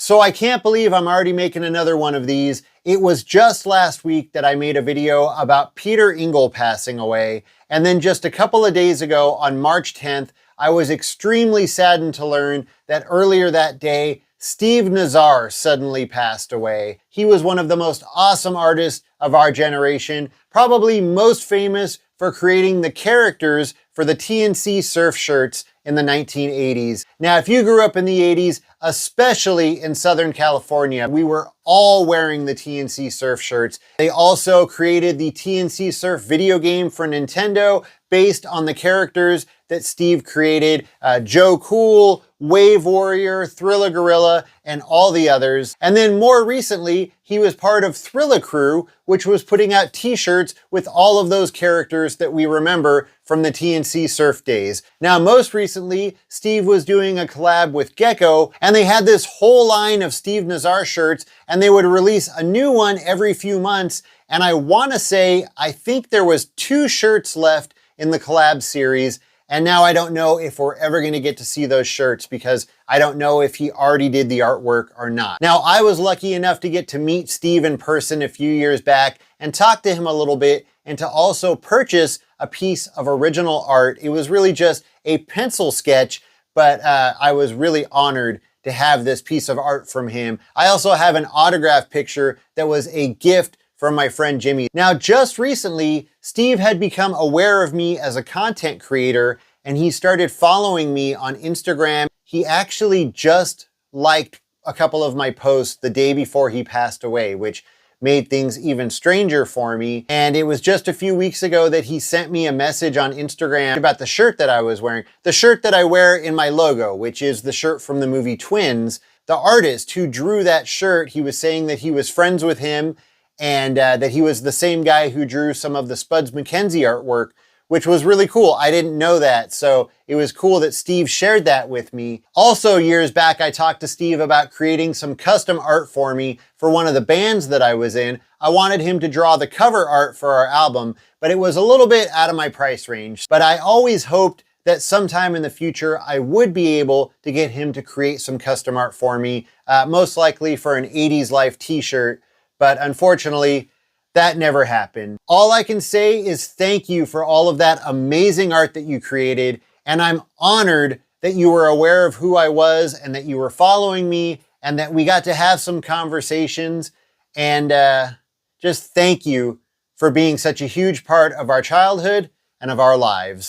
So I can't believe I'm already making another one of these. It was just last week that I made a video about Peter Engel passing away. And then just a couple of days ago on March 10th, I was extremely saddened to learn that earlier that day, Steve Nazar suddenly passed away. He was one of the most awesome artists of our generation, probably most famous for creating the characters for the TNC surf shirts in the 1980s. Now, if you grew up in the 80s, especially in Southern California, we were all wearing the TNC surf shirts. They also created the TNC surf video game for Nintendo based on the characters that Steve created, Joe Cool, Wave Warrior, Thrilla Gorilla, and all the others. And then more recently, he was part of Thrilla Crew, which was putting out t-shirts with all of those characters that we remember from the TNC surf days. Now, most recently, Steve was doing a collab with Gecko, and they had this whole line of Steve Nazar shirts, and they would release a new one every few months. And I want to say, I think there was 2 shirts left in the collab series. And now I don't know if we're ever going to get to see those shirts because I don't know if he already did the artwork or not. Now, I was lucky enough to get to meet Steve in person a few years back and talk to him a little bit and to also purchase a piece of original art. It was really just a pencil sketch, but I was really honored to have this piece of art from him. I also have an autograph picture that was a gift from my friend Jimmy. Now, just recently, Steve had become aware of me as a content creator and he started following me on Instagram. He actually just liked a couple of my posts the day before he passed away, which made things even stranger for me. And it was just a few weeks ago that he sent me a message on Instagram about the shirt that I was wearing, the shirt that I wear in my logo, which is the shirt from the movie Twins. The artist who drew that shirt, he was saying that he was friends with him and that he was the same guy who drew some of the Spuds MacKenzie artwork, which was really cool. I didn't know that, so it was cool that Steve shared that with me. Also, years back, I talked to Steve about creating some custom art for me for one of the bands that I was in. I wanted him to draw the cover art for our album, but it was a little bit out of my price range. But I always hoped that sometime in the future, I would be able to get him to create some custom art for me, most likely for an 80s Life t-shirt. But unfortunately, that never happened. All I can say is thank you for all of that amazing art that you created. And I'm honored that you were aware of who I was and that you were following me and that we got to have some conversations. And just thank you for being such a huge part of our childhood and of our lives.